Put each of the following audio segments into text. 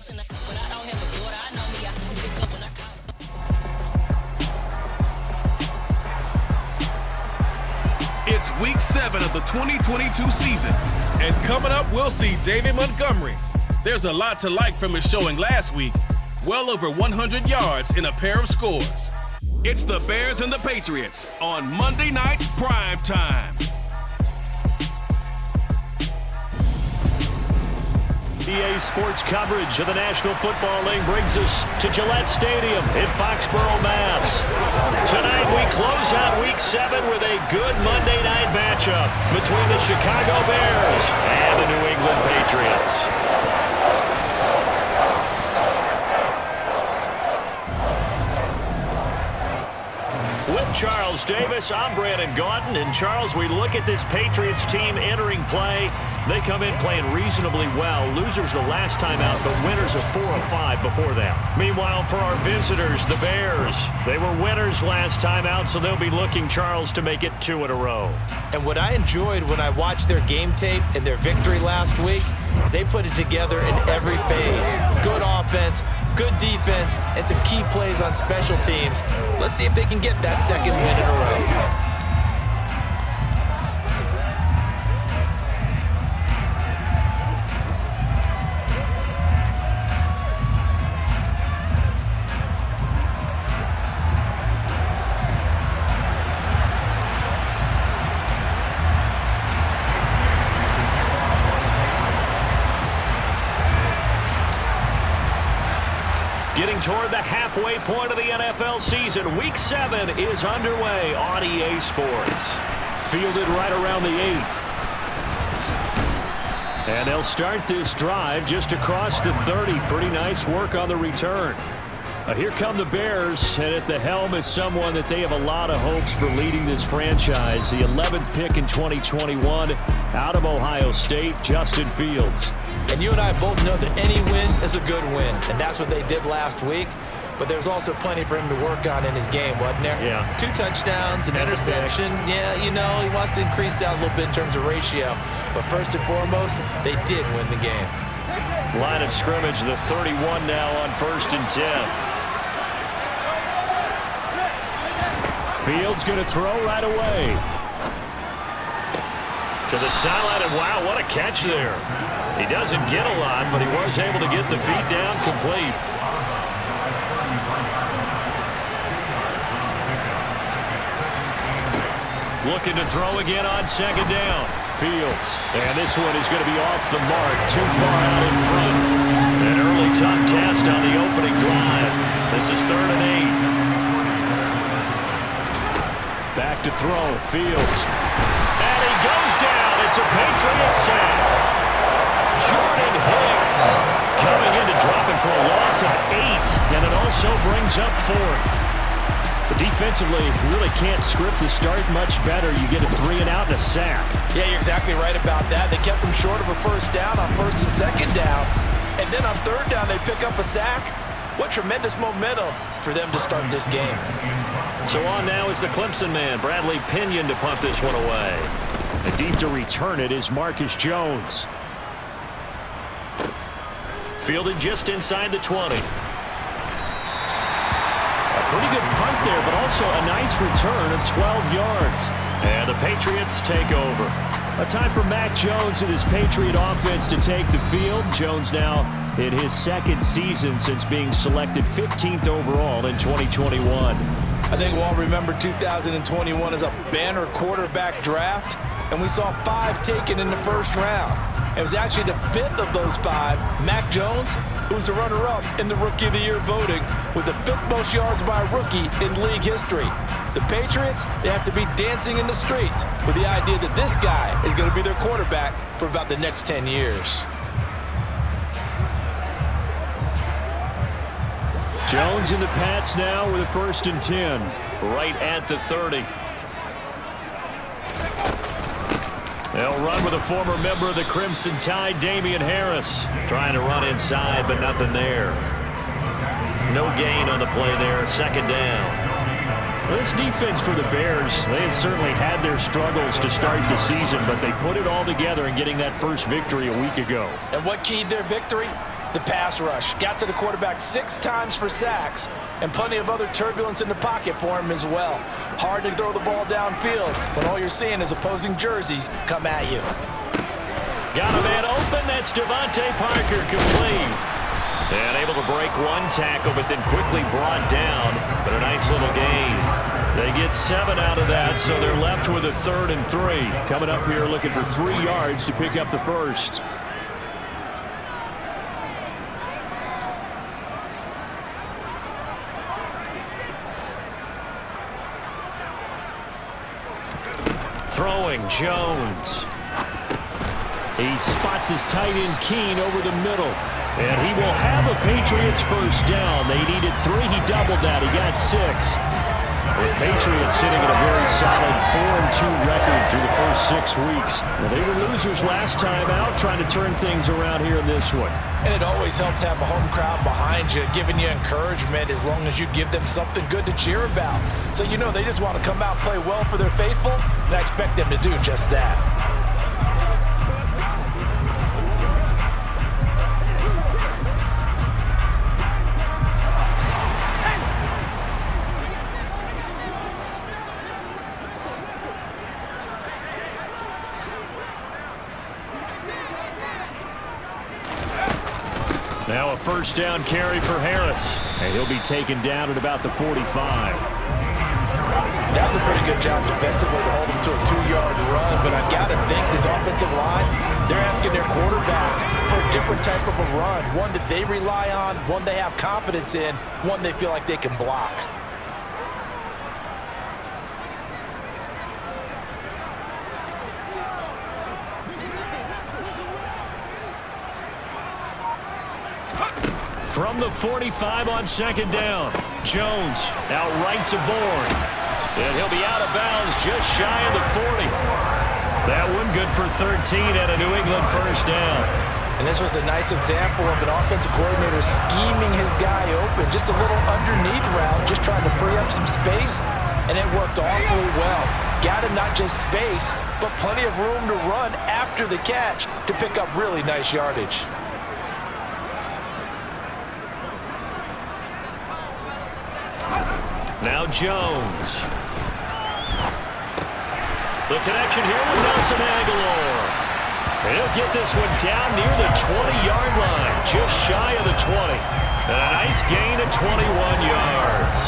It's week 7 of the 2022 season, and coming up, we'll see David Montgomery. There's a lot to like from his showing last week, well over 100 yards in a pair of scores. It's the Bears and the Patriots on Monday Night Prime Time. EA Sports coverage of the National Football League brings us to Gillette Stadium in Foxborough, Mass. Tonight we close out Week 7 with a good Monday night matchup between the Chicago Bears and the New England Patriots. With Charles Davis, I'm Brandon Gaudin. And Charles, we look at this Patriots team entering play. They come in playing reasonably well. Losers the last time out, but winners of 4 of 5 before that. Meanwhile, for our visitors, the Bears, they were winners last time out, so they'll be looking, Charles, to make it 2 in a row. And what I enjoyed when I watched their game tape and their victory last week is they put it together in every phase. Good offense, good defense, and some key plays on special teams. Let's see if they can get that second win in a row. Getting toward the halfway point of the NFL season, Week 7 is underway on EA Sports. Fielded right around the 8. And they'll start this drive just across the 30. Pretty nice work on the return. Here come the Bears, and at the helm is someone that they have a lot of hopes for leading this franchise. The 11th pick in 2021 out of Ohio State, Justin Fields. And you and I both know that any win is a good win, and that's what they did last week. But there's also plenty for him to work on in his game, wasn't there? Yeah. 2 touchdowns, an interception. Yeah, you know, he wants to increase that a little bit in terms of ratio. But first and foremost, they did win the game. Line of scrimmage, the 31 now on 1st and 10. Fields going to throw right away. To the sideline, and wow, what a catch there. He doesn't get a lot, but he was able to get the feet down complete. Looking to throw again on 2nd down. Fields. And this one is going to be off the mark, too far out in front. An early tough test on the opening drive. This is 3rd and 8. Back to throw. Fields. And he goes down. It's a Patriots sack. Jordan Hicks coming in to drop him for a loss of 8. And it also brings up 4th. But defensively, you really can't script the start much better. You get a 3 and out and a sack. Yeah, you're exactly right about that. They kept him short of a 1st down on 1st and 2nd down. And then on 3rd down, they pick up a sack. What tremendous momentum for them to start this game. So on now is the Clemson man, Bradley Pinion, to punt this one away. And deep to return it is Marcus Jones. Fielded just inside the 20. A pretty good punt there, but also a nice return of 12 yards. And the Patriots take over. A time for Mac Jones and his Patriot offense to take the field. Jones now in his 2nd season since being selected 15th overall in 2021. I think we'll all remember 2021 as a banner quarterback draft, and we saw 5 taken in the 1st round. It was actually the 5th of those 5, Mac Jones, who was the runner-up in the Rookie of the Year voting with the 5th most yards by a rookie in league history. The Patriots, they have to be dancing in the streets with the idea that this guy is going to be their quarterback for about the next 10 years. Jones in the Pats now with a 1st and 10. Right at the 30. They'll run with a former member of the Crimson Tide, Damian Harris. Trying to run inside, but nothing there. No gain on the play there. 2nd down. Well, this defense for the Bears, they had certainly had their struggles to start the season, but they put it all together in getting that first victory a week ago. And what keyed their victory? The pass rush got to the quarterback 6 times for sacks, and plenty of other turbulence in the pocket for him as well. Hard to throw the ball downfield when all you're seeing is opposing jerseys come at you. Got a man open. That's Devontae Parker, complete. And able to break one tackle, but then quickly brought down. But a nice little gain. They get 7 out of that, so they're left with a 3rd and 3. Coming up here looking for 3 yards to pick up the first. Throwing, Jones. He spots his tight end Keene over the middle. And he will have a Patriots first down. They needed 3. He doubled that. He got 6. The Patriots sitting at a very solid 4-2 record through the first 6 weeks. Well, they were losers last time out, trying to turn things around here in this one. And it always helps to have a home crowd behind you, giving you encouragement as long as you give them something good to cheer about. So you know they just want to come out and play well for their faithful, and I expect them to do just that. Now a first down carry for Harris. And he'll be taken down at about the 45. That was a pretty good job defensively to hold him to a 2-yard run, but I've got to think this offensive line, they're asking their quarterback for a different type of a run, one that they rely on, one they have confidence in, one they feel like they can block. From the 45 on second down, Jones out right to Bourne. And he'll be out of bounds just shy of the 40. That one good for 13 and a New England first down. And this was a nice example of an offensive coordinator scheming his guy open. Just a little underneath route, just trying to free up some space. And it worked awfully well. Got him not just space, but plenty of room to run after the catch to pick up really nice yardage. Now Jones. The connection here with Nelson Aguilar. He'll get this one down near the 20-yard line, just shy of the 20. And a nice gain of 21 yards.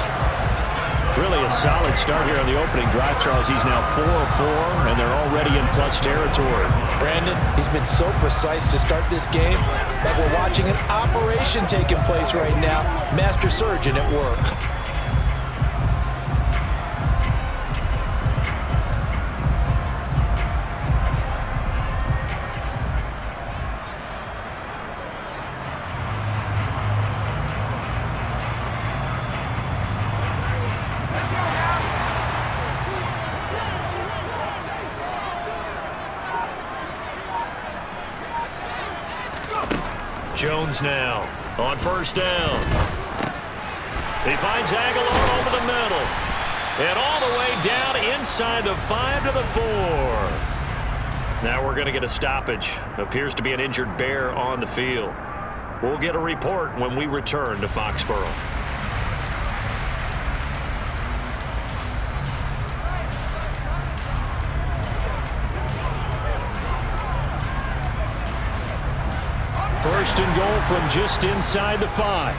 Really a solid start here on the opening drive, Charles. He's now 4 of 4, and they're already in plus territory. Brandon, he's been so precise to start this game, like we're watching an operation taking place right now. Master surgeon at work. Jones now on first down. He finds Aguilar over the middle. And all the way down inside the 5 to the 4. Now we're going to get a stoppage. Appears to be an injured Bear on the field. We'll get a report when we return to Foxborough. First and goal from just inside the 5.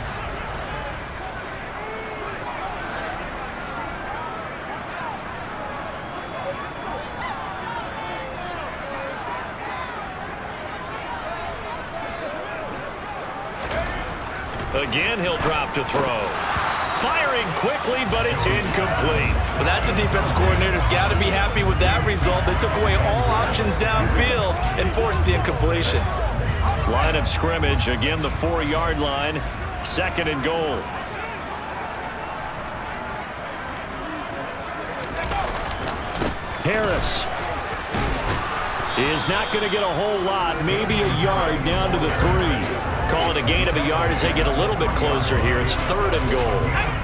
Again, he'll drop to throw. Firing quickly, but it's incomplete. Well, that's a defensive coordinator's got to be happy with that result. They took away all options downfield and forced the incompletion. Line of scrimmage, again the 4-yard line, second and goal. Harris is not going to get a whole lot, maybe a yard down to the 3. Call it a gain of a yard as they get a little bit closer here. It's third and goal.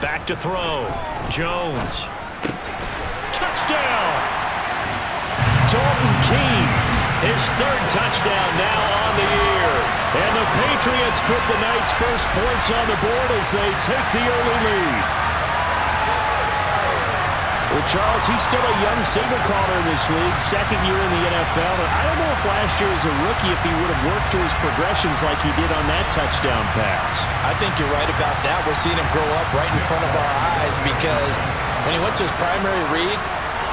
Back to throw. Jones. Touchdown! Dalton Keene, his third touchdown now on the year. And the Patriots put the night's first points on the board as they take the early lead. Well, Charles, he's still a young signal caller in this league, second year in the NFL. And I don't know if last year as a rookie if he would have worked through his progressions like he did on that touchdown pass. I think you're right about that. We're seeing him grow up right in front of our eyes because when he went to his primary read,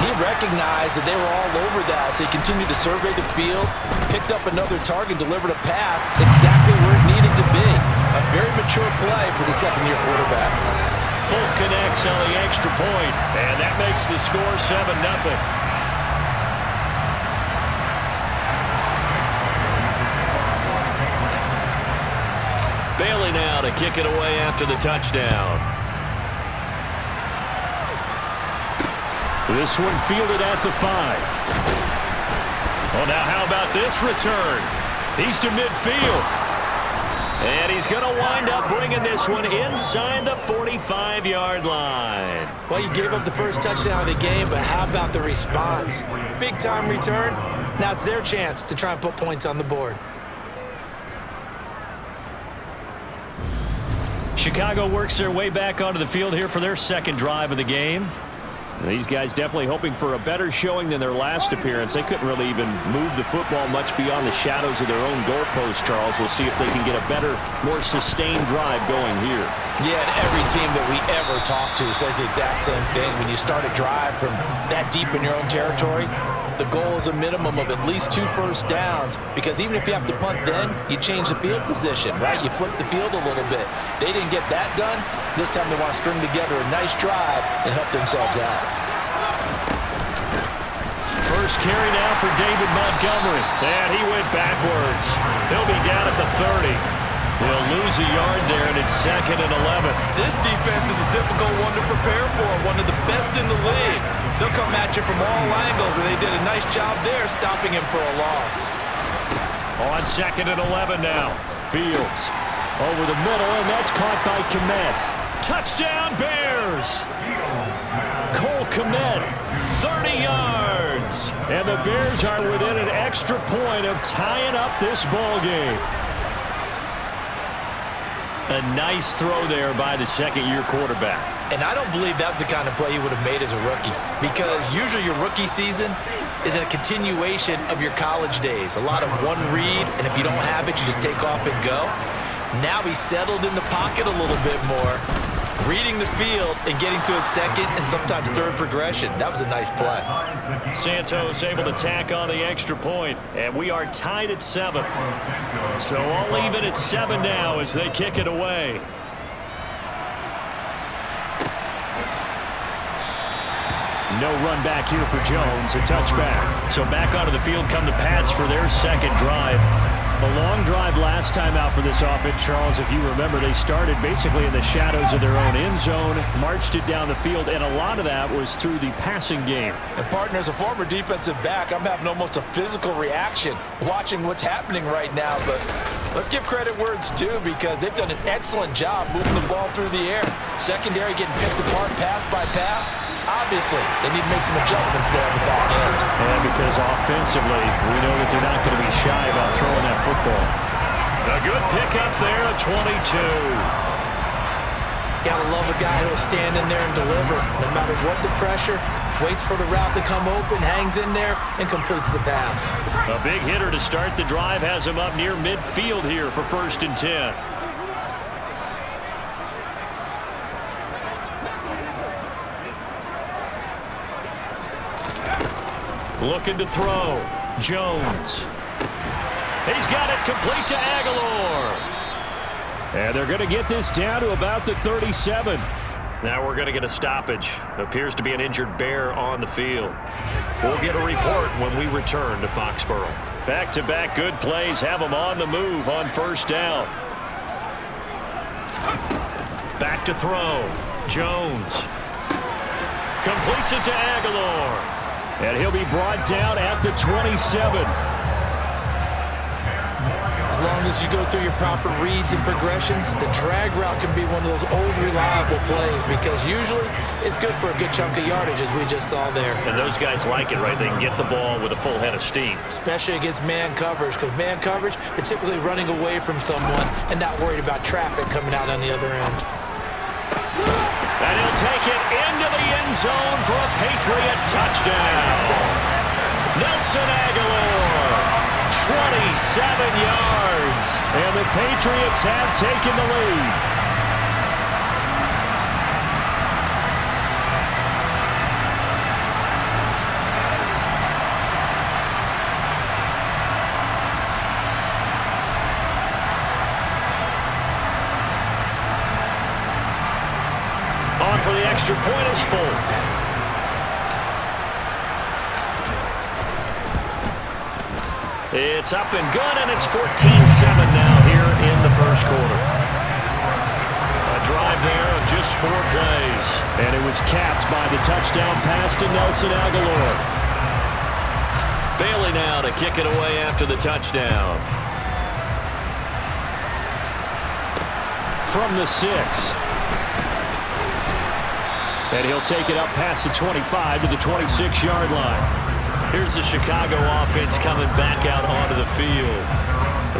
he recognized that they were all over that, so he continued to survey the field, picked up another target, delivered a pass exactly where it needed to be. A very mature play for the second-year quarterback. Full connects on the extra point, and that makes the score 7-0. Bailey now to kick it away after the touchdown. This one fielded at the 5. Oh, now how about this return? He's to midfield. And he's going to wind up bringing this one inside the 45-yard line. Well, you gave up the first touchdown of the game, but how about the response? Big-time return. Now it's their chance to try and put points on the board. Chicago works their way back onto the field here for their second drive of the game. These guys definitely hoping for a better showing than their last appearance. They couldn't really even move the football much beyond the shadows of their own goalpost, Charles. We'll see if they can get a better, more sustained drive going here. Yeah, and every team that we ever talk to says the exact same thing. When you start a drive from that deep in your own territory, the goal is a minimum of at least 2 first downs, because even if you have to punt then, you change the field position, right? You flip the field a little bit. They didn't get that done. This time they want to string together a nice drive and help themselves out. First carry now for David Montgomery. And he went backwards. He'll be down at the 30. He'll lose a yard there, and it's 2nd and 11. This defense is a difficult one to prepare for, one of the best in the league. They'll come at you from all angles, and they did a nice job there stopping him for a loss. On 2nd and 11 now. Fields over the middle, and that's caught by Kmet. Touchdown, Bears! Cole Kmet, 30 yards. And the Bears are within an extra point of tying up this ball game. A nice throw there by the second-year quarterback. And I don't believe that was the kind of play he would have made as a rookie, because usually your rookie season is a continuation of your college days. A lot of one read, and if you don't have it, you just take off and go. Now he's settled in the pocket a little bit more, reading the field and getting to a second and sometimes third progression. That was a nice play. Santos able to tack on the extra point, and we are tied at 7. So all even at 7 now as they kick it away. No run back here for Jones, a touchback. So back onto the field come the Pats for their second drive. A long drive last time out for this offense, Charles. If you remember, they started basically in the shadows of their own end zone, marched it down the field, and a lot of that was through the passing game. And partner, as a former defensive back, I'm having almost a physical reaction watching what's happening right now. But let's give credit where it's due, because they've done an excellent job moving the ball through the air. Secondary getting picked apart pass by pass. Obviously, they need to make some adjustments there on the back end. And because offensively, we know that they're not going to be shy about throwing that football. A good pickup there at 22. Gotta love a guy who'll stand in there and deliver. No matter what the pressure, waits for the route to come open, hangs in there, and completes the pass. A big hitter to start the drive has him up near midfield here for 1st and 10. Looking to throw. Jones. He's got it complete to Aguilar. And they're going to get this down to about the 37. Now we're going to get a stoppage. Appears to be an injured Bear on the field. We'll get a report when we return to Foxborough. Back-to-back good plays have them on the move on 1st down. Back to throw. Jones. Completes it to Aguilar. And he'll be brought down at the 27. As long as you go through your proper reads and progressions, the drag route can be one of those old reliable plays because usually it's good for a good chunk of yardage, as we just saw there. And those guys like it, right? They can get the ball with a full head of steam. Especially against man coverage, because man coverage, they're typically running away from someone and not worried about traffic coming out on the other end. And he'll take it into the end zone for a Patriot touchdown. Nelson Aguilar, 27 yards, and the Patriots have taken the lead. On for the extra point is Folk. It's up and good, and it's 14-7 now here in the first quarter. A drive there of just 4 plays. And it was capped by the touchdown pass to Nelson Aguilar. Bailey now to kick it away after the touchdown. From the 6. And he'll take it up past the 25 to the 26-yard line. Here's the Chicago offense coming back out onto the field.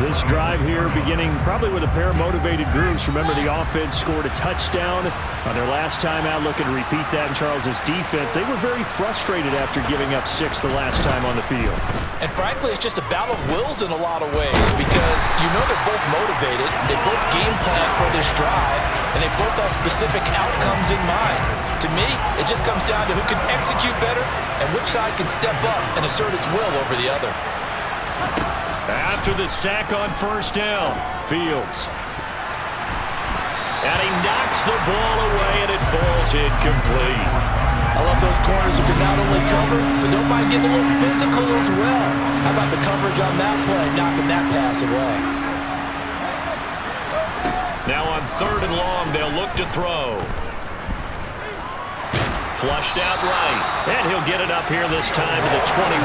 This drive here beginning probably with a pair of motivated groups. Remember, the offense scored a touchdown on their last time out. Looking to repeat that in Charles's defense. They were very frustrated after giving up 6 the last time on the field. And frankly, it's just a battle of wills in a lot of ways because you know they're both motivated. They both game plan for this drive, and they both have specific outcomes in mind. To me, it just comes down to who can execute better and which side can step up and assert its will over the other. After the sack on first down, Fields. And he knocks the ball away, and it falls incomplete. I love those corners who can not only cover, but don't mind getting a little physical as well. How about the coverage on that play, knocking that pass away? Now on 3rd and long, they'll look to throw. Flushed out right, and he'll get it up here this time to the 21.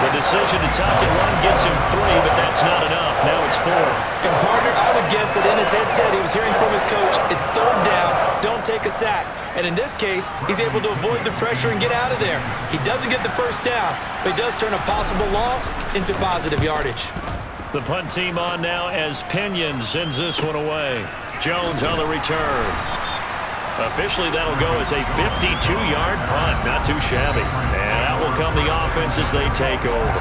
The decision to tuck and run gets him 3, but that's not enough. Now it's 4th. And partner, I would guess that in his headset he was hearing from his coach, it's 3rd down, don't take a sack. And in this case, he's able to avoid the pressure and get out of there. He doesn't get the first down, but he does turn a possible loss into positive yardage. The punt team on now as Pinion sends this one away. Jones on the return. Officially, that'll go as a 52-yard punt. Not too shabby. And out will come the offense as they take over.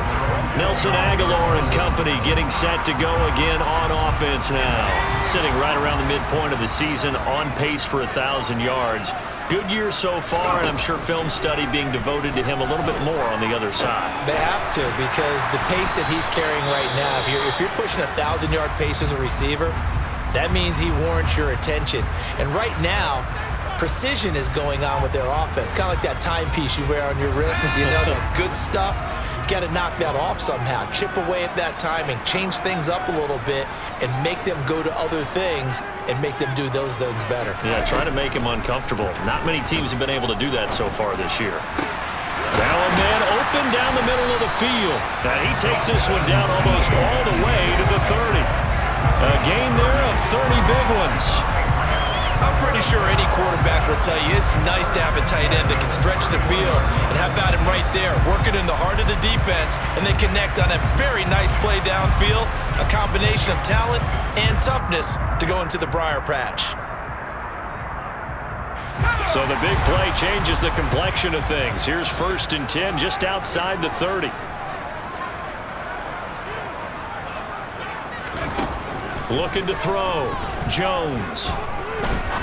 Nelson Aguilar and company getting set to go again on offense now. Sitting right around the midpoint of the season, on pace for 1,000 yards. Good year so far, and I'm sure film study being devoted to him a little bit more on the other side. They have to, because the pace that he's carrying right now, if you're pushing a 1,000-yard pace as a receiver, that means he warrants your attention. And right now, precision is going on with their offense. Kind of like that timepiece you wear on your wrist. You know, that good stuff. You got to knock that off somehow. Chip away at that timing. Change things up a little bit and make them go to other things and make them do those things better. Yeah, try to make him uncomfortable. Not many teams have been able to do that so far this year. Now a man open down the middle of the field. And he takes this one down almost all the way to the 30. A gain there of 30 big ones. I'm pretty sure any quarterback will tell you it's nice to have a tight end that can stretch the field. And how about him right there, working in the heart of the defense, and they connect on a very nice play downfield, a combination of talent and toughness to go into the briar patch. So the big play changes the complexion of things. Here's 1st and 10 just outside the 30. Looking to throw. Jones.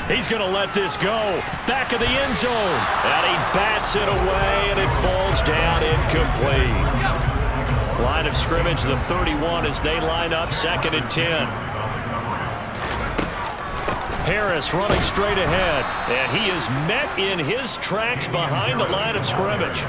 He's going to let this go. Back of the end zone. And he bats it away, and it falls down incomplete. Line of scrimmage, the 31, as they line up 2nd and 10. Harris running straight ahead. And he is met in his tracks behind the line of scrimmage.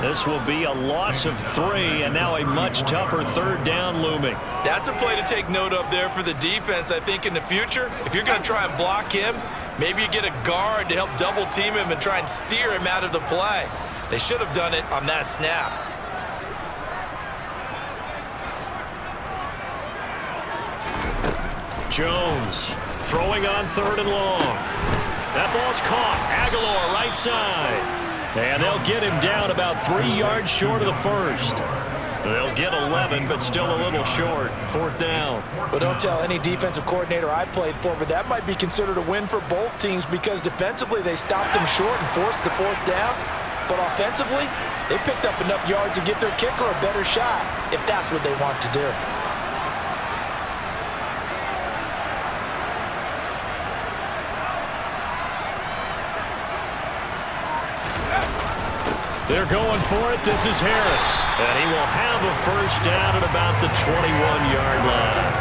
This will be a loss of 3, and now a much tougher 3rd down looming. That's a play to take note of there for the defense, I think, in the future. If you're going to try and block him, maybe you get a guard to help double team him and try and steer him out of the play. They should have done it on that snap. Jones throwing on 3rd and long. That ball's caught. Aguilar right side. And they'll get him down about 3 yards short of the first. They'll get 11, but still a little short. 4th down. But don't tell any defensive coordinator I played for, but that might be considered a win for both teams because defensively they stopped them short and forced the 4th down. But offensively, they picked up enough yards to give their kicker a better shot if that's what they want to do. They're going for it. This is Harris. And he will have a first down at about the 21-yard line.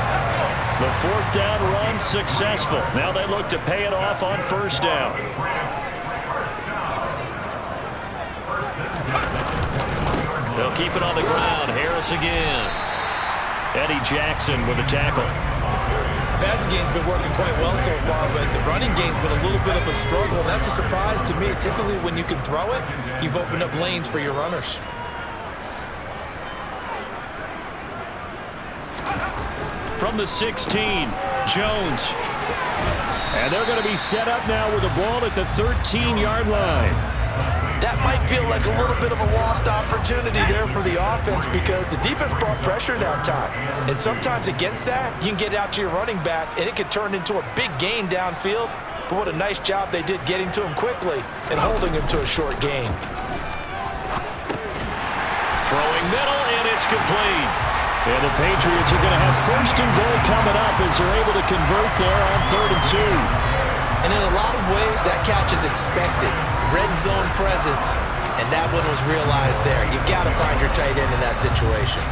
The 4th down run successful. Now they look to pay it off on 1st down. They'll keep it on the ground. Harris again. Eddie Jackson with a tackle. The passing game's been working quite well so far, but the running game's been a little bit of a struggle. That's a surprise to me. Typically, when you can throw it, you've opened up lanes for your runners. From the 16, Jones. And they're going to be set up now with the ball at the 13-yard line. That might feel like a little bit of a lost opportunity there for the offense because the defense brought pressure that time. And sometimes against that, you can get out to your running back, and it can turn into a big gain downfield. But what a nice job they did getting to him quickly and holding him to a short gain. Throwing middle, and it's complete. And the Patriots are going to have 1st and goal coming up as they're able to convert there on 3rd and 2. And in a lot of ways, that catch is expected. Red zone presence, and that one was realized there. You've got to find your tight end in that situation.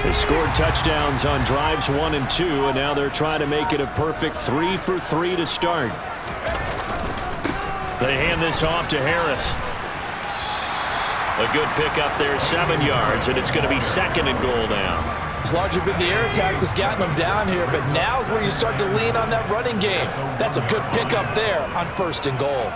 They scored touchdowns on drives 1 and 2, and now they're trying to make it a perfect 3 for 3 to start. They hand this off to Harris. A good pickup there, 7 yards, and it's going to be 2nd and goal now. It's largely been the air attack that's gotten them down here, but now is where you start to lean on that running game. That's a good pickup there on 1st and goal.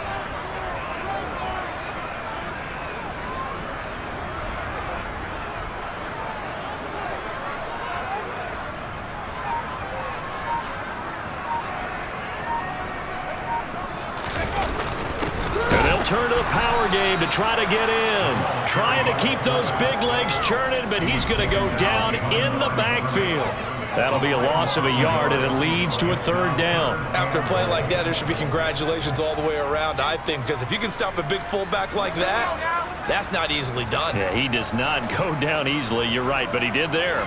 Turn to the power game to try to get in. Trying to keep those big legs churning, but he's going to go down in the backfield. That'll be a loss of a yard, and it leads to a 3rd down. After a play like that, there should be congratulations all the way around, I think, because if you can stop a big fullback like that, that's not easily done. Yeah, he does not go down easily. You're right, but he did there.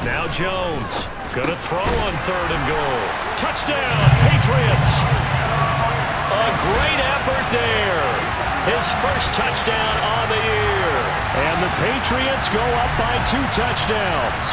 Now Jones, going to throw on 3rd and goal. Touchdown, Patriots. A great effort there. His first touchdown on the year. And the Patriots go up by 2 touchdowns.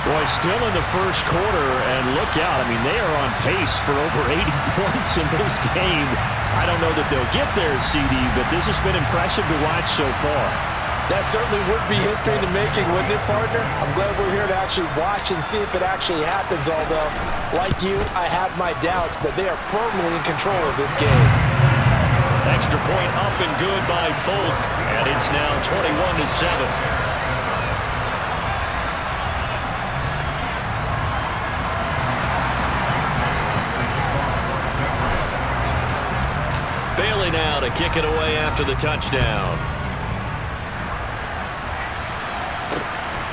Boy, still in the first quarter, and look out. I mean, they are on pace for over 80 points in this game. I don't know that they'll get there, CD, but this has been impressive to watch so far. That certainly would be history in the making, wouldn't it, partner? I'm glad we're here to actually watch and see if it actually happens, although, like you, I have my doubts, but they are firmly in control of this game. Extra point up and good by Folk, and it's now 21-7. Bailey now to kick it away after the touchdown.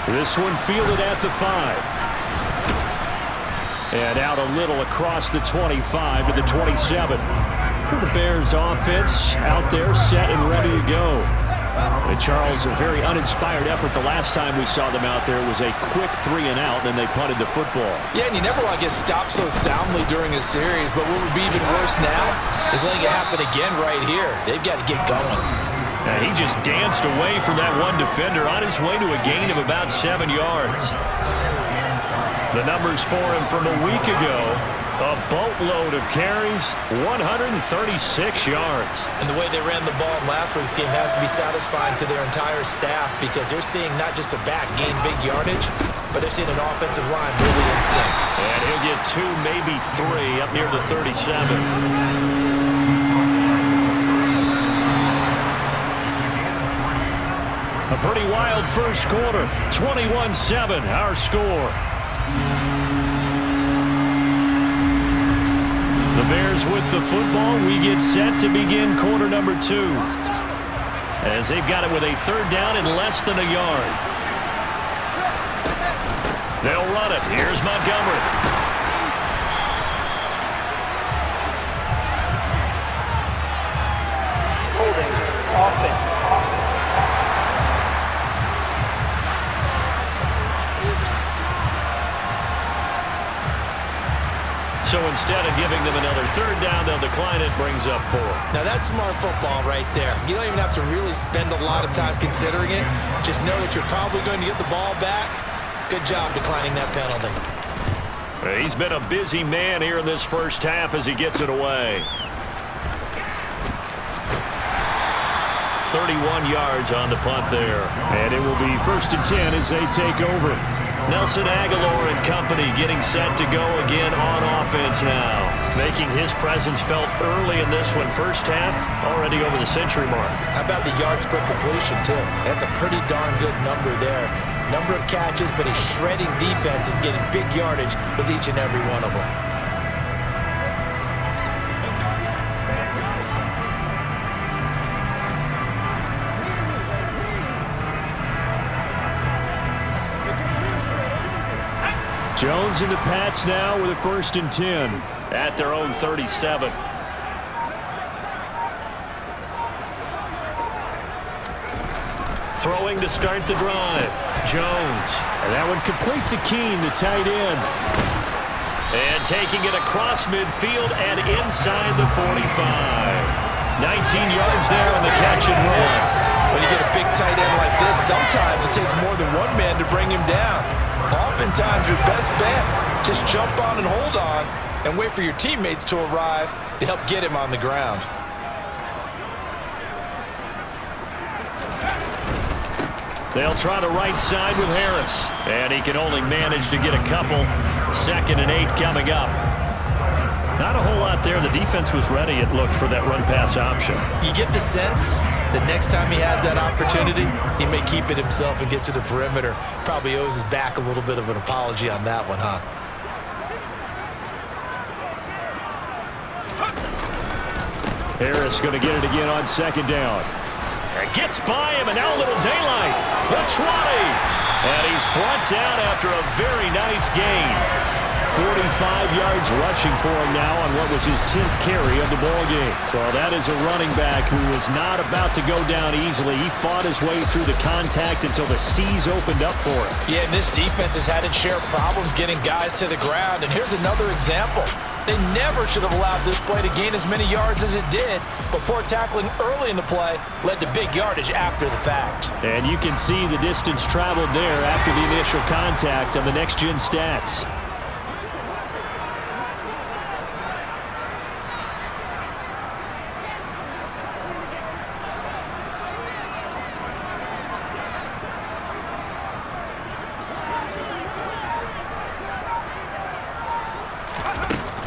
This one fielded at the 5. And out a little across the 25 to the 27. The Bears offense out there set and ready to go. And Charles, a very uninspired effort. The last time we saw them out there was a quick 3 and out, and they punted the football. Yeah, and you never want to get stopped so soundly during a series, but what would be even worse now is letting it happen again right here. They've got to get going. Now, he just danced away from that one defender on his way to a gain of about 7 yards. The numbers for him from a week ago, a boatload of carries, 136 yards. And the way they ran the ball in last week's game has to be satisfying to their entire staff because they're seeing not just a back gain big yardage, but they're seeing an offensive line really in sync. And he'll get 2, maybe 3 up near the 37. A pretty wild first quarter. 21-7, our score. The Bears with the football. We get set to begin quarter number 2. As they've got it with a third down and less than a yard. They'll run it. Here's Montgomery. Holding. Offense. So instead of giving them another third down, they'll decline it, brings up 4. Now that's smart football right there. You don't even have to really spend a lot of time considering it. Just know that you're probably going to get the ball back. Good job declining that penalty. He's been a busy man here in this first half as he gets it away. 31 yards on the punt there. And it will be 1st and 10 as they take over. Nelson Aguilar and company getting set to go again on offense now. Making his presence felt early in this one. First half, already over the century mark. How about the yards per completion, too? That's a pretty darn good number there. Number of catches, but a shredding defense is getting big yardage with each and every one of them. Jones and the Pats now with a 1st and 10 at their own 37. Throwing to start the drive. Jones. And that one complete to Keene, the tight end. And taking it across midfield and inside the 45. 19 yards there on the catch and run. When you get a big tight end like this, sometimes it takes more than one man to bring him down. Oftentimes, your best bet, just jump on and hold on and wait for your teammates to arrive to help get him on the ground. They'll try the right side with Harris. And he can only manage to get a couple. 2nd and 8 coming up. Not a whole lot there. The defense was ready, it looked, for that run-pass option. You get the sense that next time he has that opportunity, he may keep it himself and get to the perimeter. Probably owes his back a little bit of an apology on that one, huh? Harris going to get it again on 2nd down. It gets by him, and now a little daylight. The 20. And he's brought down after a very nice gain. 45 yards rushing for him now on what was his 10th carry of the ball game. Well, that is a running back who was not about to go down easily. He fought his way through the contact until the seas opened up for him. Yeah, and this defense has had its share of problems getting guys to the ground. And here's another example. They never should have allowed this play to gain as many yards as it did, but poor tackling early in the play led to big yardage after the fact. And you can see the distance traveled there after the initial contact on the next-gen stats.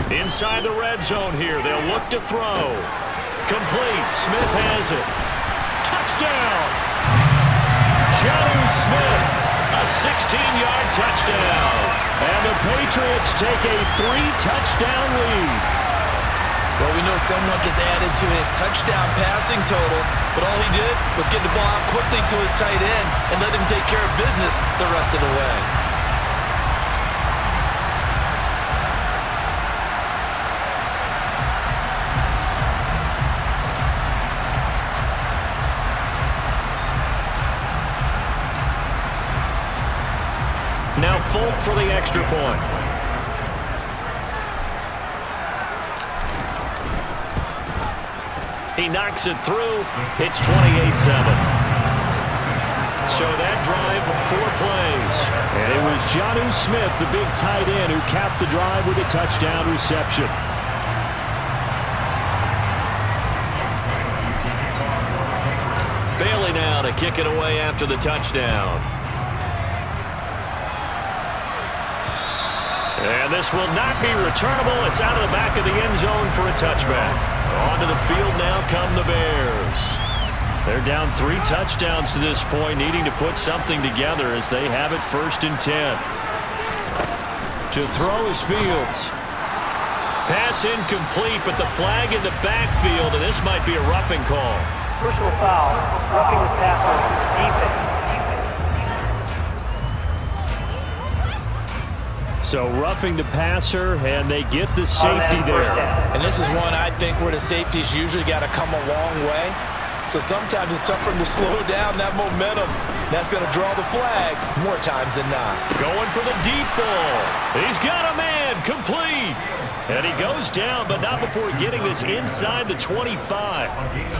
Inside the red zone here. They'll look to throw. Complete. Smith has it. Touchdown! Jonnu Smith, a 16-yard touchdown. And the Patriots take a 3-touchdown lead. Well, we know someone just added to his touchdown passing total, but all he did was get the ball out quickly to his tight end and let him take care of business the rest of the way. Now Folk for the extra point. He knocks it through. It's 28-7. So that drive, 4 plays. And it was Jonnu Smith, the big tight end, who capped the drive with a touchdown reception. Bailey now to kick it away after the touchdown. And this will not be returnable. It's out of the back of the end zone for a touchback. Onto the field now come the Bears. They're down 3 touchdowns to this point, needing to put something together as they have it 1st and 10. To throw is Fields. Pass incomplete, but the flag in the backfield, and this might be a roughing call. Personal foul, roughing the passer, defense. So roughing the passer, and they get the safety there. And this is one I think where the safeties usually got to come a long way. So sometimes it's tougher to slow down that momentum. That's going to draw the flag more times than not. Going for the deep ball. He's got a man, complete. And he goes down, but not before getting this inside the 25.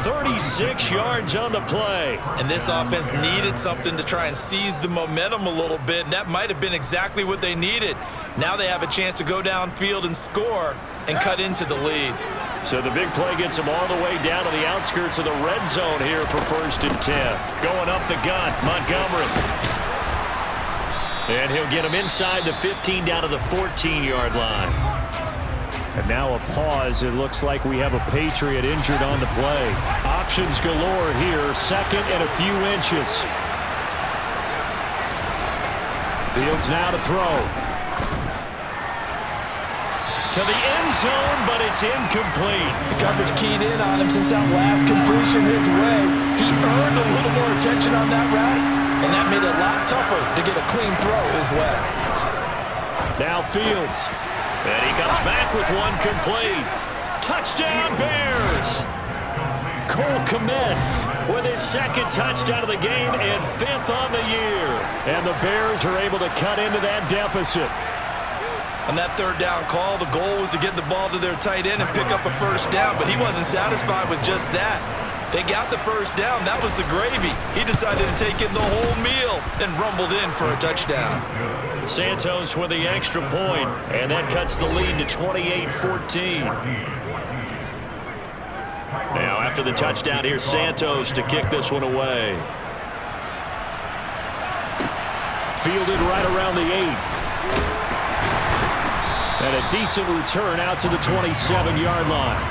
36 yards on the play. And this offense needed something to try and seize the momentum a little bit, and that might have been exactly what they needed. Now they have a chance to go downfield and score and cut into the lead. So the big play gets him all the way down to the outskirts of the red zone here for 1st and 10. Going up the gut, Montgomery. And he'll get him inside the 15 down to the 14-yard line. And now a pause. It looks like we have a Patriot injured on the play. Options galore here. 2nd and a few inches. Fields now to throw. To the end zone, but it's incomplete. The coverage keyed in on him since that last completion his way. He earned a little more attention on that route, and that made it a lot tougher to get a clean throw his way. Now Fields. And he comes back with one complete. Touchdown, Bears! Cole Kmet with his 2nd touchdown of the game and 5th on the year. And the Bears are able to cut into that deficit. On that 3rd down call, the goal was to get the ball to their tight end and pick up a 1st down, but he wasn't satisfied with just that. They got the 1st down. That was the gravy. He decided to take in the whole meal and rumbled in for a touchdown. Santos with the extra point, and that cuts the lead to 28-14. Now after the touchdown, here's Santos to kick this one away. Fielded right around the 8. And a decent return out to the 27-yard line.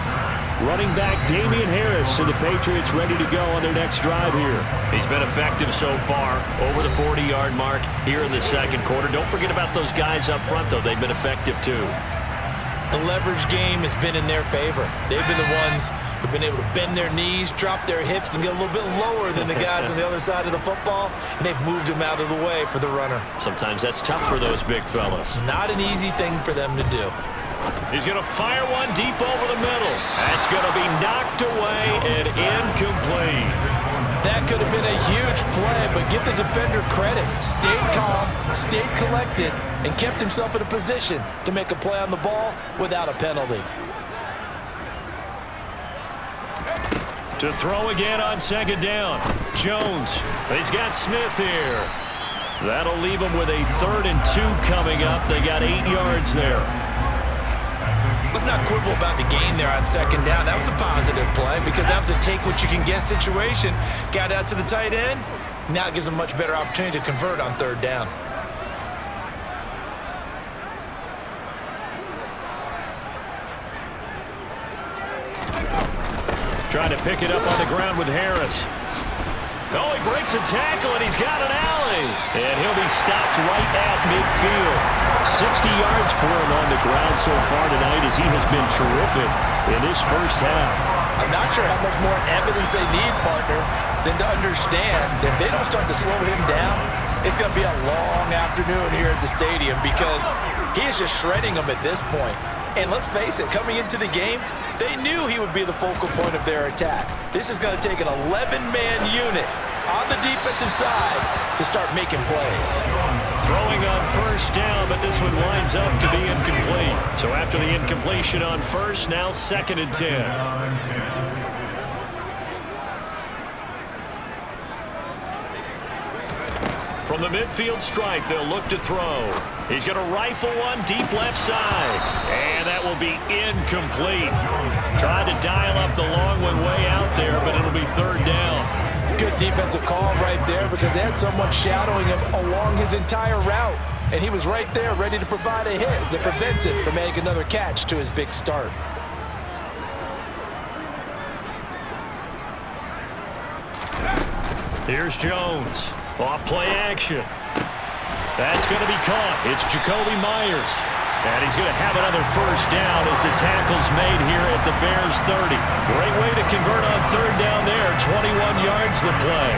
Running back Damian Harris and the Patriots ready to go on their next drive here. He's been effective so far, over the 40-yard mark here in the 2nd quarter. Don't forget about those guys up front, though. They've been effective, too. The leverage game has been in their favor. They've been the ones who've been able to bend their knees, drop their hips, and get a little bit lower than the guys on the other side of the football, and they've moved them out of the way for the runner. Sometimes that's tough for those big fellas. Not an easy thing for them to do. He's going to fire one deep over the middle. That's going to be knocked away and incomplete. That could have been a huge play, but give the defender credit. Stayed calm, stayed collected, and kept himself in a position to make a play on the ball without a penalty. To throw again on 2nd down. Jones. He's got Smith here. That'll leave him with a 3rd and 2 coming up. They got 8 yards there. Let's not quibble about the gain there on 2nd down. That was a positive play because that was a take-what-you-can-get situation. Got out to the tight end. Now it gives them a much better opportunity to convert on 3rd down. Trying to pick it up on the ground with Harris. Oh, he breaks a tackle, and he's got an alley. And he'll be stopped right at midfield. 60 yards for him on the ground so far tonight as he has been terrific in this 1st half. I'm not sure how much more evidence they need, partner, than to understand that if they don't start to slow him down, it's going to be a long afternoon here at the stadium because he is just shredding them at this point. And let's face it, coming into the game, they knew he would be the focal point of their attack. This is going to take an 11-man unit on the defensive side to start making plays. Throwing on 1st down, but this one winds up to be incomplete. So after the incompletion on 1st, now 2nd and 10. From the midfield stripe, they'll look to throw. He's going to rifle one deep left side. And that will be incomplete. Tried to dial up the long one way out there, but it'll be third down. Good defensive call right there because they had someone shadowing him along his entire route. And he was right there ready to provide a hit that prevents him from making another catch to his big start. Here's Jones. Off play action. That's going to be caught. It's Jacoby Myers. And he's going to have another first down as the tackle's made here at the Bears 30. Great way to convert on third down there. 21 yards the play.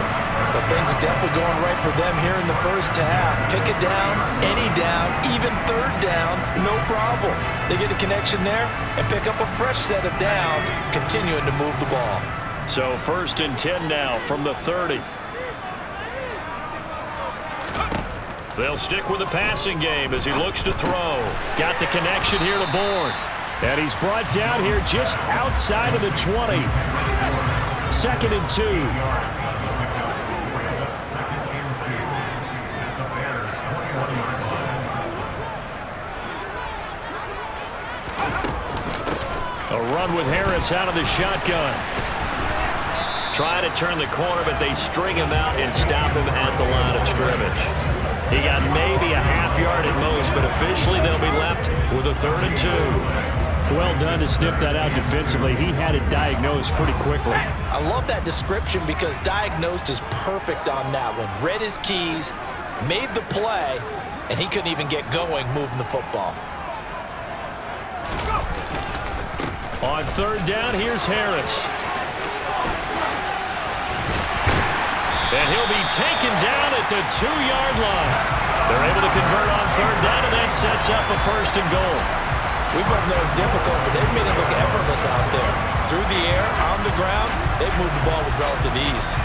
But things are definitely going right for them here in the first half. Pick it down, any down, even third down, no problem. They get a connection there and pick up a fresh set of downs, continuing to move the ball. So first and 10 now from the 30. They'll stick with the passing game as he looks to throw. Got the connection here to Bourne. And he's brought down here just outside of the 20. Second and 2. A run with Harris out of the shotgun. Try to turn the corner, but they string him out and stop him at the line of scrimmage. He got maybe a half yard at most, but officially they'll be left with a 3rd and 2. Well done to sniff that out defensively. He had it diagnosed pretty quickly. I love that description because diagnosed is perfect on that one. Read his keys, made the play, and he couldn't even get going moving the football. On third down, here's Harris. And he'll be taken down at the 2-yard line. They're able to convert on third down, and that sets up a 1st and goal. We both know it's difficult, but they've made it look effortless out there. Through the air, on the ground, they've moved the ball with relative ease.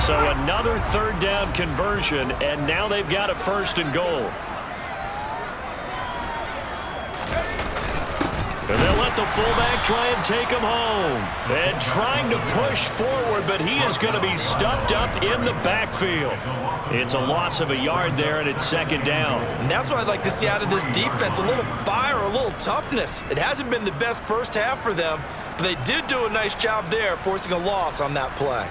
So another third down conversion, and now they've got a 1st and goal. And they'll let the fullback try and take him home. And trying to push forward, but he is going to be stuffed up in the backfield. It's a loss of a yard there, and it's 2nd down. And that's what I'd like to see out of this defense, a little fire, a little toughness. It hasn't been the best first half for them, but they did do a nice job there, forcing a loss on that play.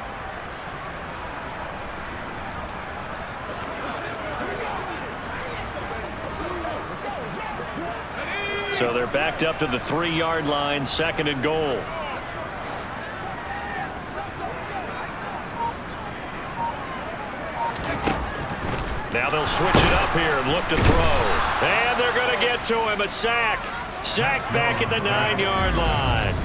So they're backed up to the 3-yard line, 2nd and goal. Now they'll switch it up here and look to throw. And they're going to get to him. A sack. Sack back at the 9-yard line.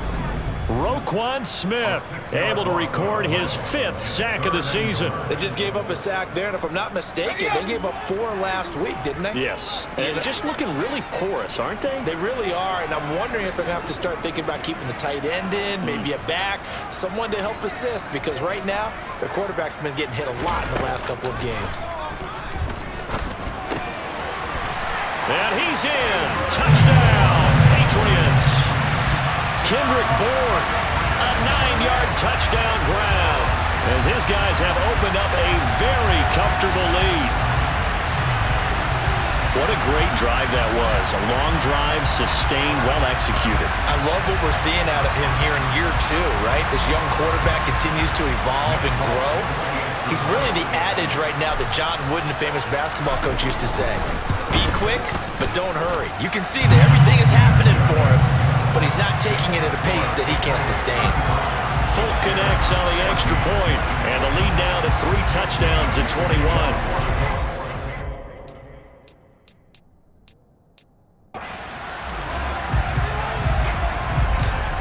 Roquan Smith able to record his 5th sack of the season. They just gave up a sack there, and if I'm not mistaken, they gave up 4 last week, didn't they? Yes. And just looking really porous, aren't they? They really are, and I'm wondering if they're going to have to start thinking about keeping the tight end in, maybe a back, someone to help assist, because right now, their quarterback's been getting hit a lot in the last couple of games. And he's in. Touchdown, Patriots. Kendrick Bourne, a 9-yard touchdown grab, as his guys have opened up a very comfortable lead. What a great drive that was. A long drive, sustained, well executed. I love what we're seeing out of him here in year 2, right? This young quarterback continues to evolve and grow. He's really the adage right now that John Wooden, the famous basketball coach, used to say. Be quick, but don't hurry. You can see that everything is happening for him, but he's not taking it at a pace that he can't sustain. Folk connects on the extra point, and the lead now to 3 touchdowns in 21.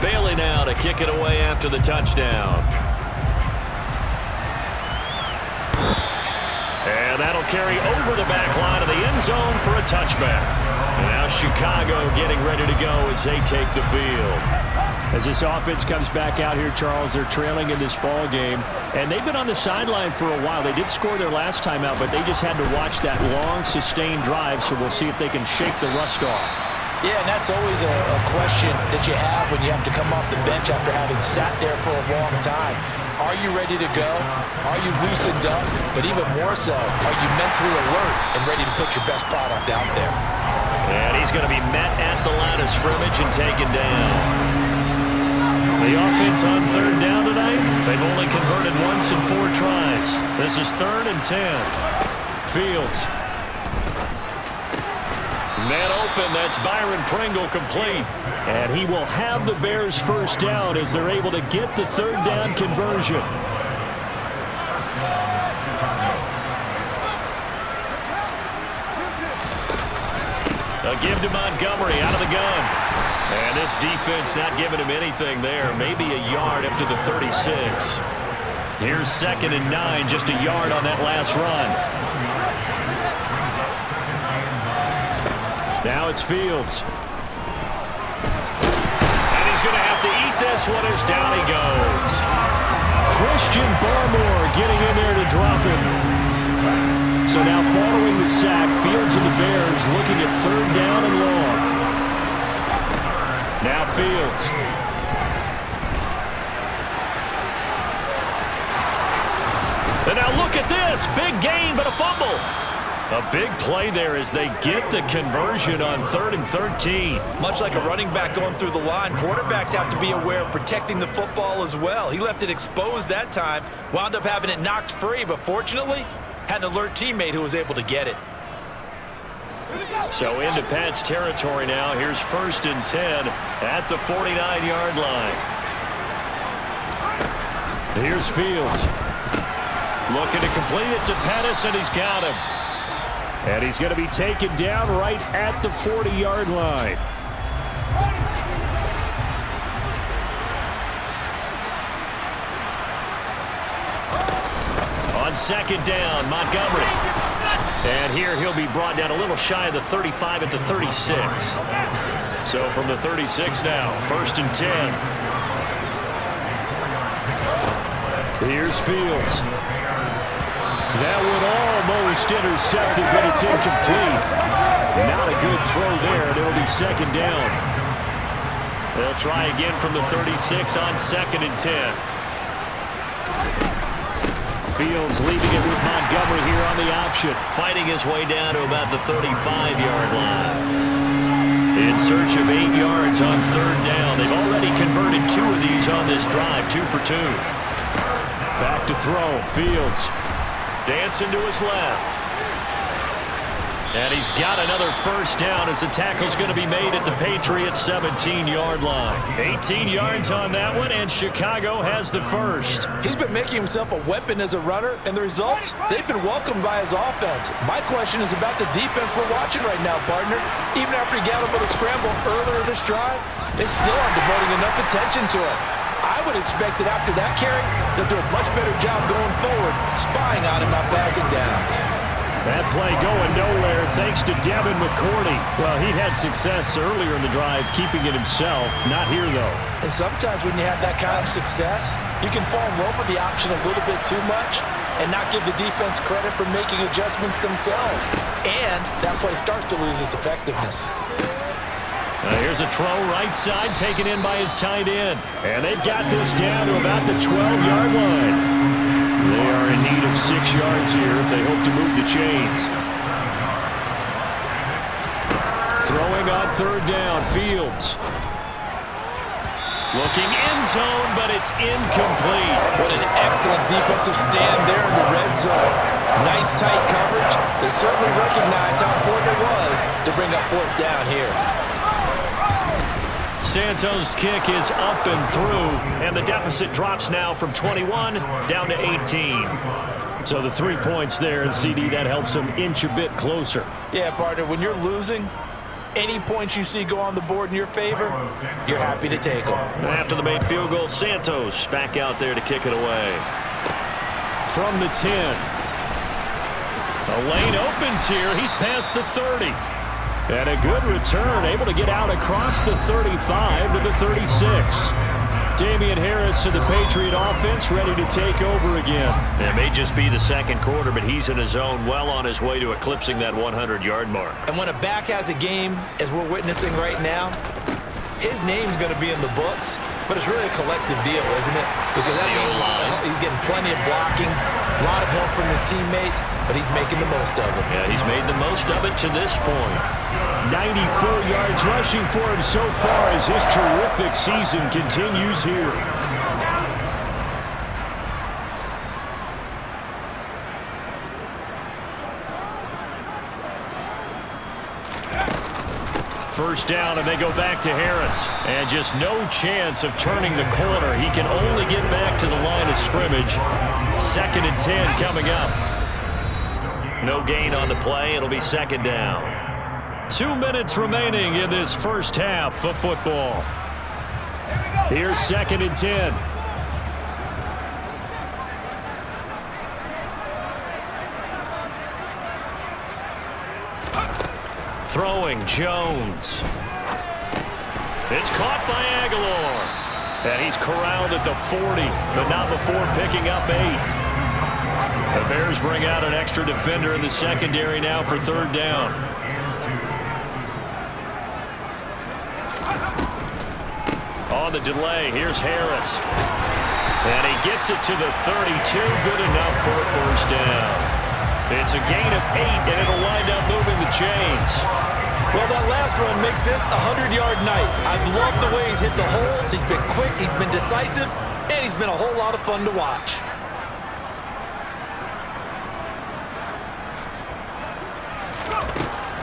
Bailey now to kick it away after the touchdown. And that'll carry over the back line of the end zone for a touchback. And now Chicago getting ready to go as they take the field. As this offense comes back out here, Charles, they're trailing in this ball game. And they've been on the sideline for a while. They did score their last time out, but they just had to watch that long, sustained drive, so we'll see if they can shake the rust off. Yeah, and that's always a question that you have when you have to come off the bench after having sat there for a long time. Are you ready to go? Are you loosened up? But even more so, are you mentally alert and ready to put your best product out there? And he's going to be met at the line of scrimmage and taken down. The offense on third down tonight, they've only converted once in 4 tries. This is 3rd and 10. Fields. Man open, that's Byron Pringle complete. And he will have the Bears first down as they're able to get the third down conversion. A give to Montgomery out of the gun. And this defense not giving him anything there. Maybe a yard up to the 36. Here's 2nd and 9, just a yard on that last run. Now it's Fields. And he's going to have to eat this one as down he goes. Christian Barmore getting in there to drop him. So now following the sack, Fields and the Bears looking at third down and long. Now Fields. And now look at this. Big gain, but a fumble. A big play there as they get the conversion on 3rd and 13. Much like a running back going through the line, quarterbacks have to be aware of protecting the football as well. He left it exposed that time, wound up having it knocked free, but fortunately, had an alert teammate who was able to get it. So into Pat's territory now. Here's 1st and 10 at the 49-yard line. Here's Fields. Looking to complete it to Pettis, and he's got him. And he's going to be taken down right at the 40-yard line. On 2nd down, Montgomery. And here he'll be brought down a little shy of the 35 at the 36. So from the 36 now, 1st and 10. Here's Fields. That would almost intercept it, but it's incomplete. Not a good throw there, and it'll be 2nd down. They'll try again from the 36 on 2nd and 10. Fields leaving it with Montgomery here on the option. Fighting his way down to about the 35-yard line. In search of 8 yards on 3rd down. They've already converted 2 of these on this drive, 2 for 2. Back to throw. Fields. Dancing to his left. And he's got another first down as the tackle's going to be made at the Patriots' 17-yard line. 18 yards on that one, and Chicago has the first. He's been making himself a weapon as a runner, and the results, they've been welcomed by his offense. My question is about the defense we're watching right now, partner. Even after he got him with a scramble earlier this drive, they still aren't devoting enough attention to it. I would expect that after that carry, they'll do a much better job going forward, spying on him on passing downs. That play going nowhere thanks to Devin McCourty. Well, he had success earlier in the drive keeping it himself. Not here, though. And sometimes when you have that kind of success, you can fall in love with the option a little bit too much and not give the defense credit for making adjustments themselves. And that play starts to lose its effectiveness. Here's a throw right side taken in by his tight end. And they've got this down to about the 12-yard line. They are in need of 6 yards here if they hope to move the chains. Throwing on 3rd down, Fields. Looking end zone, but it's incomplete. What an excellent defensive stand there in the red zone. Nice tight coverage. They certainly recognized how important it was to bring up 4th down here. Santos' kick is up and through, and the deficit drops now from 21 down to 18. So the 3 points there, and CD, that helps them inch a bit closer. Yeah, partner, when you're losing, any points you see go on the board in your favor, you're happy to take them. After the made field goal, Santos back out there to kick it away. From the 10. The lane opens here. He's past the 30. And a good return, able to get out across the 35 to the 36. Damian Harris to the Patriot offense, ready to take over again. It may just be the second quarter, but he's in his zone, well on his way to eclipsing that 100-yard mark. And when a back has a game, as we're witnessing right now, his name's going to be in the books, but it's really a collective deal, isn't it? Because that means he's getting plenty of blocking, a lot of help from his teammates, but he's making the most of it. Yeah, he's made the most of it to this point. 94 yards rushing for him so far as his terrific season continues here. First down, and they go back to Harris. And just no chance of turning the corner. He can only get back to the line of scrimmage. 2nd and 10 coming up. No gain on the play. It'll be 2nd down. 2 minutes remaining in this first half of football. Here's 2nd and 10. Throwing, Jones. It's caught by Aguilar. And he's corralled at the 40, but not before picking up 8. The Bears bring out an extra defender in the secondary now for 3rd down. On the delay, here's Harris. And he gets it to the 32, good enough for a 1st down. It's a gain of 8, and it'll wind up moving the chains. Well, that last run makes this a 100-yard night. I've loved the way he's hit the holes. He's been quick, he's been decisive, and he's been a whole lot of fun to watch.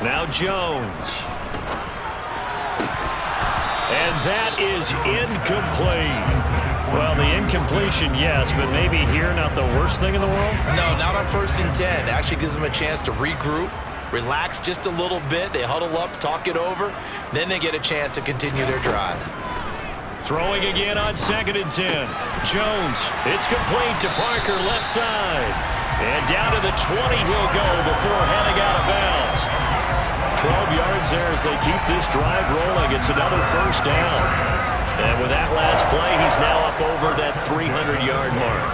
Now Jones. And that is incomplete. Well, the incompletion, yes, but maybe here not the worst thing in the world? No, not on 1st and 10. Actually gives them a chance to regroup, relax just a little bit. They huddle up, talk it over. Then they get a chance to continue their drive. Throwing again on 2nd and 10. Jones, it's complete to Parker, left side. And down to the 20 he'll go before heading out of bounds. 12 yards there as they keep this drive rolling. It's another 1st down. And with that last play, he's now up over that 300-yard mark.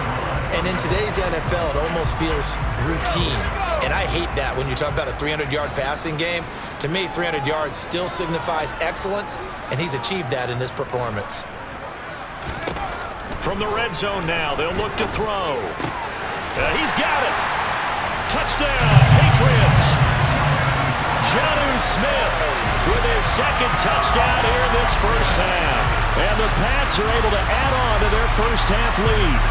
And in today's NFL, it almost feels routine. And I hate that when you talk about a 300-yard passing game. To me, 300 yards still signifies excellence, and he's achieved that in this performance. From the red zone now, they'll look to throw. He's got it. Touchdown, Patriots. Jonnu Smith with his 2nd touchdown here in this first half. And the Pats are able to add on to their first half lead.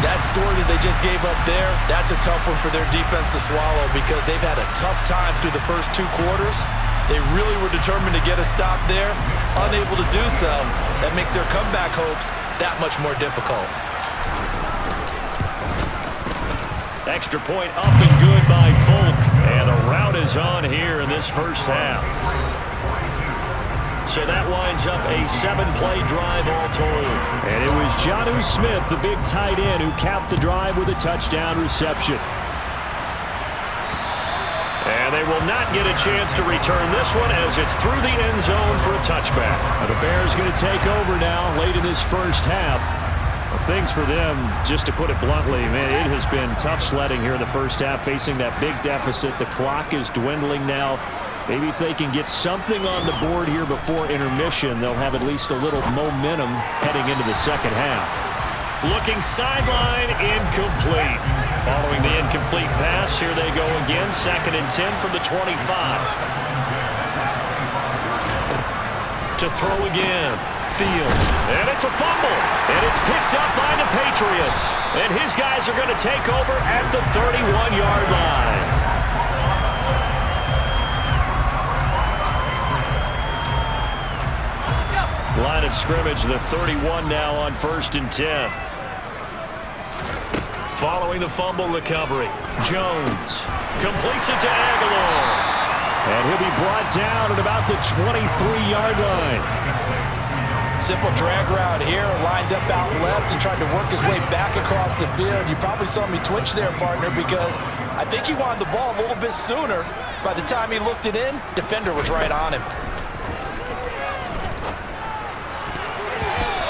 That score that they just gave up there, that's a tough one for their defense to swallow because they've had a tough time through the first 2 quarters. They really were determined to get a stop there. Unable to do so, that makes their comeback hopes that much more difficult. Extra point up and good by Folk. And the rout is on here in this first half. So that winds up a 7-play drive all told. And it was Jonnu Smith, the big tight end, who capped the drive with a touchdown reception. And they will not get a chance to return this one as it's through the end zone for a touchback. Now the Bears going to take over now late in this first half. Well, things for them, just to put it bluntly, man, it has been tough sledding here in the first half, facing that big deficit. The clock is dwindling now. Maybe if they can get something on the board here before intermission, they'll have at least a little momentum heading into the second half. Looking sideline, incomplete. Following the incomplete pass, here they go again. 2nd and 10 from the 25. To throw again. Fields. And it's a fumble. And it's picked up by the Patriots. And his guys are going to take over at the 31-yard line. Line of scrimmage, the 31 now on 1st and 10. Following the fumble recovery, Jones completes it to Aguilar. And he'll be brought down at about the 23-yard line. Simple drag route here, lined up out left and tried to work his way back across the field. You probably saw me twitch there, partner, because I think he wanted the ball a little bit sooner. By the time he looked it in, defender was right on him.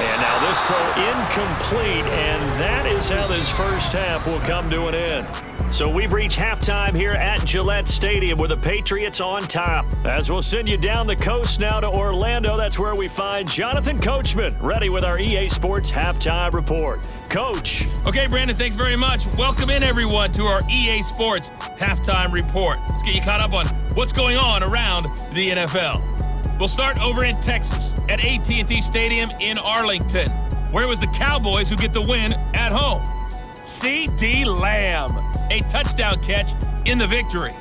And now this throw incomplete, and that is how this first half will come to an end. So we've reached halftime here at Gillette Stadium with the Patriots on top. As we'll send you down the coast now to Orlando, that's where we find Jonathan Coachman, ready with our EA Sports Halftime Report. Coach. Okay, Brandon, thanks very much. Welcome in, everyone, to our EA Sports Halftime Report. Let's get you caught up on what's going on around the NFL. We'll start over in Texas at AT&T Stadium in Arlington, where it was the Cowboys who get the win at home. C.D. Lamb, a touchdown catch in the victory.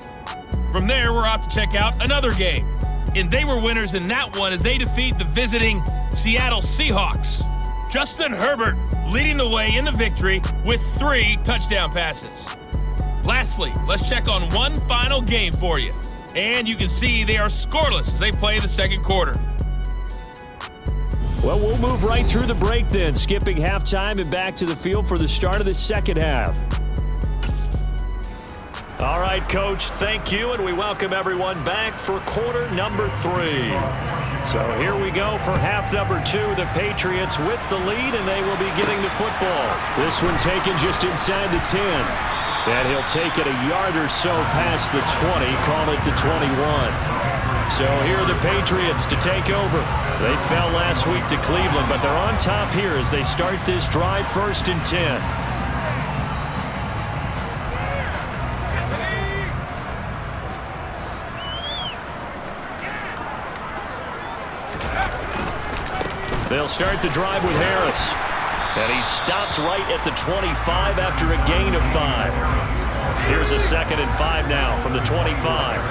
From there, we're off to check out another game. And they were winners in that one as they defeat the visiting Seattle Seahawks. Justin Herbert leading the way in the victory with 3 touchdown passes. Lastly, let's check on one final game for you. And you can see they are scoreless as they play the second quarter. Well, we'll move right through the break then, skipping halftime and back to the field for the start of the second half. All right, Coach, thank you, and we welcome everyone back for quarter number 3. So here we go for half number 2. The Patriots with the lead, and they will be getting the football. This one taken just inside the 10. And he'll take it a yard or so past the 20, call it the 21. So here are the Patriots to take over. They fell last week to Cleveland, but they're on top here as they start this drive, 1st and 10. They'll start the drive with Harris. And he stopped right at the 25 after a gain of 5. Here's a 2nd and 5 now from the 25.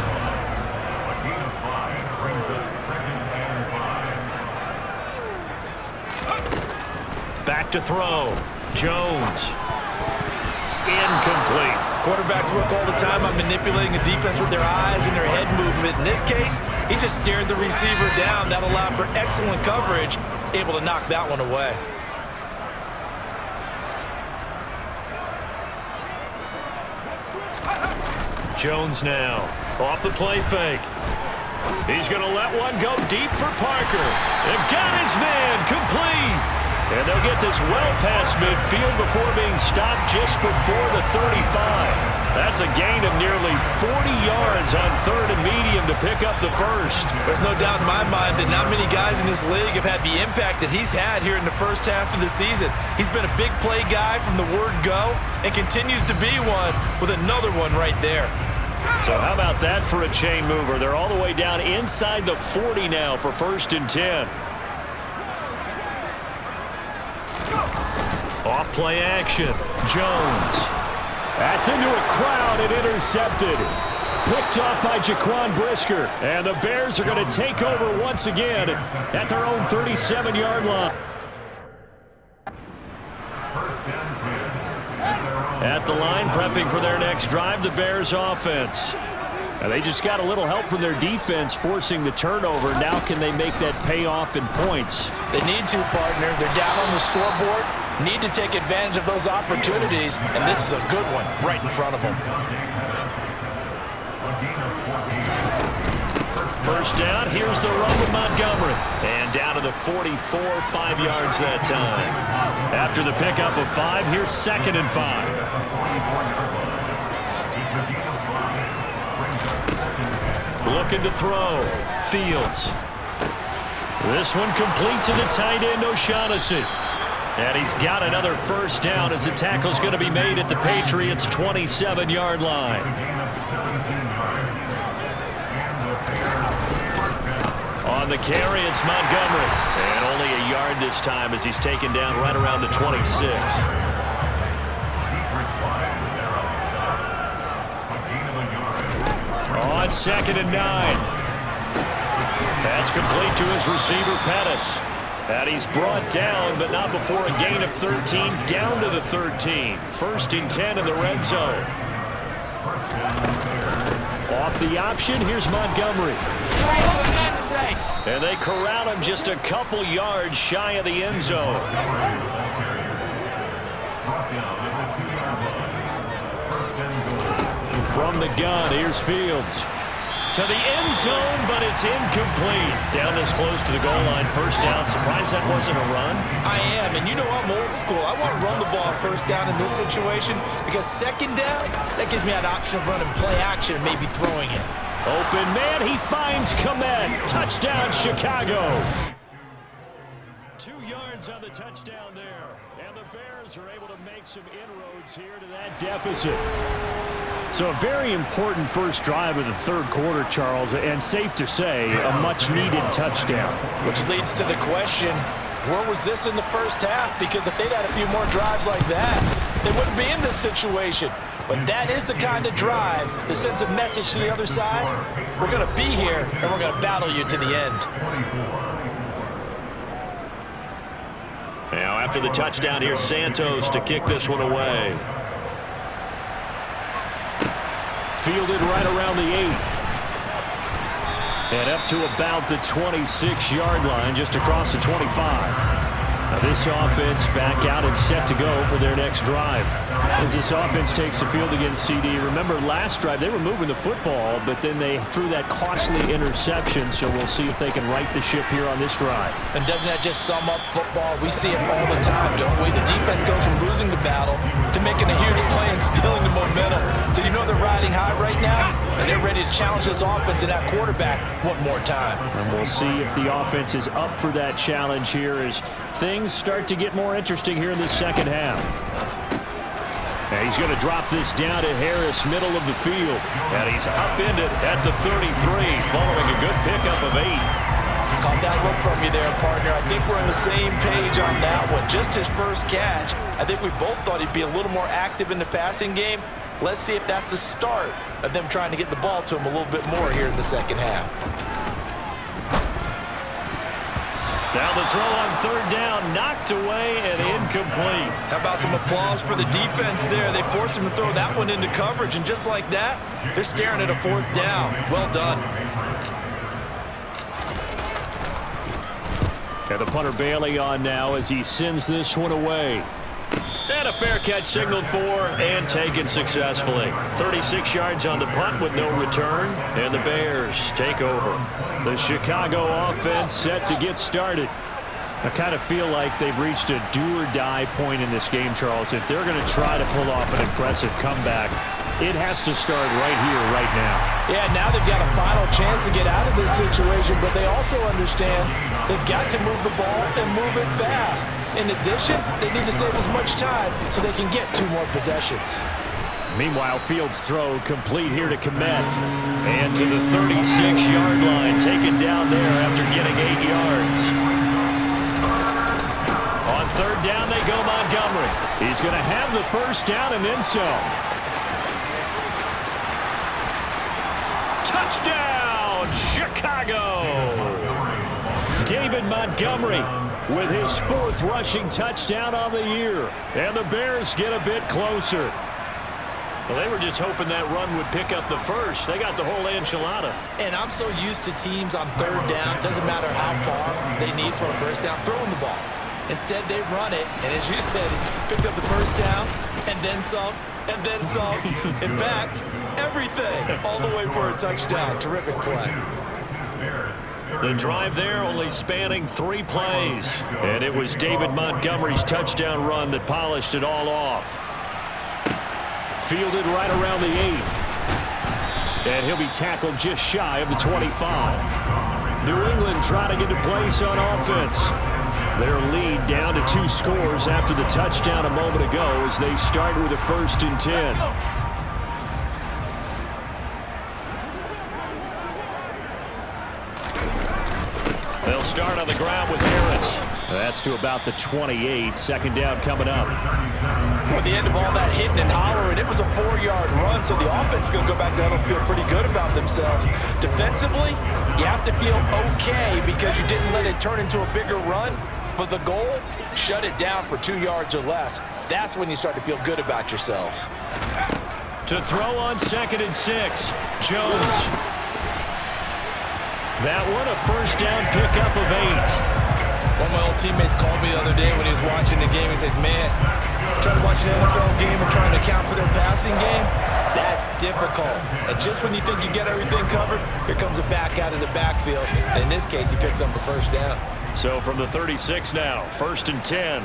Back to throw. Jones. Incomplete. Quarterbacks work all the time on manipulating a defense with their eyes and their head movement. In this case, he just stared the receiver down. That allowed for excellent coverage, able to knock that one away. Jones now. Off the play fake. He's going to let one go deep for Parker. And got his man complete. And they'll get this well past midfield before being stopped just before the 35. That's a gain of nearly 40 yards on 3rd and medium to pick up the first. There's no doubt in my mind that not many guys in this league have had the impact that he's had here in the first half of the season. He's been a big play guy from the word go and continues to be one with another one right there. So how about that for a chain mover? They're all the way down inside the 40 now for 1st and 10. Off play action. Jones. That's into a crowd and intercepted. Picked off by Jaquan Brisker. And the Bears are going to take over once again at their own 37-yard line. At the line, prepping for their next drive, the Bears offense. And they just got a little help from their defense forcing the turnover. Now can they make that pay off in points? They need to, partner. They're down on the scoreboard. Need to take advantage of those opportunities, and this is a good one right in front of them. First down, here's the run with Montgomery. And down to the 44, 5 yards that time. After the pickup of 5, here's 2nd and 5. Looking to throw. Fields. This one complete to the tight end, O'Shaughnessy. And he's got another first down as the tackle's going to be made at the Patriots' 27-yard line. On the carry, it's Montgomery. And only a yard this time as he's taken down right around the 26. On 2nd and 9. That's complete to his receiver, Pettis. And he's brought down, but not before a gain of 13, down to the 13. 1st and 10 in the red zone. Off the option, here's Montgomery. And they corral him just a couple yards shy of the end zone. From the gun, here's Fields. To the end zone, but it's incomplete. Down this close to the goal line, first down. Surprised that wasn't a run? I am, and you know I'm old school. I want to run the ball first down in this situation because second down, that gives me an option of running play action and maybe throwing it. Open man, he finds Komet. Touchdown, Chicago. 2 yards on the touchdown there. And the Bears are able to make some inroads here to that deficit. So a very important first drive of the third quarter, Charles, and safe to say, a much-needed touchdown. Which leads to the question, where was this in the first half? Because if they'd had a few more drives like that, they wouldn't be in this situation. But that is the kind of drive that sends a message to the other side. We're going to be here, and we're going to battle you to the end. Now, after the touchdown, here's Santos to kick this one away. Fielded right around the 8. And up to about the 26-yard line, just across the 25. Now this offense back out and set to go for their next drive. As this offense takes the field against CD, remember last drive they were moving the football, but then they threw that costly interception, so we'll see if they can right the ship here on this drive. And doesn't that just sum up football? We see it all the time, don't we? The defense goes from losing the battle to making a huge play and stealing the momentum. So you know they're riding high right now, and they're ready to challenge this offense and that quarterback one more time. And we'll see if the offense is up for that challenge here as things start to get more interesting here in the second half. And he's going to drop this down to Harris, middle of the field. And he's upended at the 33, following a good pickup of 8. Caught that look from you there, partner. I think we're on the same page on that one. Just his first catch. I think we both thought he'd be a little more active in the passing game. Let's see if that's the start of them trying to get the ball to him a little bit more here in the second half. Now the throw on third down, knocked away and incomplete. How about some applause for the defense there? They forced him to throw that one into coverage, and just like that, they're staring at a fourth down. Well done. And the punter Bailey on now as he sends this one away. And a fair catch signaled for and taken successfully. 36 yards on the punt with no return, and the Bears take over. The Chicago offense set to get started. I kind of feel like they've reached a do-or-die point in this game, Charles. If they're going to try to pull off an impressive comeback, it has to start right here, right now. Yeah, now they've got a final chance to get out of this situation, but they also understand they've got to move the ball and move it fast. In addition, they need to save as much time so they can get 2 more possessions. Meanwhile, Fields' throw complete here to Komet. And to the 36-yard line, taken down there after getting 8 yards. On third down, they go Montgomery. He's going to have the first down and then some. Touchdown, Chicago! David Montgomery with his 4th rushing touchdown on the year. And the Bears get a bit closer. Well, they were just hoping that run would pick up the first. They got the whole enchilada. And I'm so used to teams on third down, doesn't matter how far they need for a first down, throwing the ball. Instead, they run it, and as you said, picked up the first down, and then some, and then some. In fact, everything, all the way for a touchdown. Terrific play. The drive there only spanning 3 plays. And it was David Montgomery's touchdown run that polished it all off. Fielded right around the 8. And he'll be tackled just shy of the 25. New England trying to get a place on offense. Their lead down to 2 scores after the touchdown a moment ago as they start with a 1st and 10. They'll start on the ground with Harris. That's to about the 28. 2nd down coming up. At the end of all that hitting and hollering, it was a 4-yard run, so the offense is going to go back down and feel pretty good about themselves. Defensively, you have to feel okay because you didn't let it turn into a bigger run, but the goal, shut it down for 2 yards or less. That's when you start to feel good about yourselves. To throw on 2nd and 6, Jones. That one a first down pickup of 8. One of my old teammates called me the other day when he was watching the game. He said, man, trying to watch an NFL game and trying to account for their passing game, That's difficult. And just when you think you get everything covered, here comes a back out of the backfield. And in this case, he picks up a first down. So from the 36 now, 1st and 10.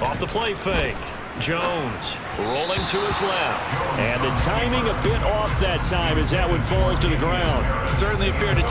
Off the play fake. Jones rolling to his left. And the timing a bit off that time as that one falls to the ground. Certainly appeared to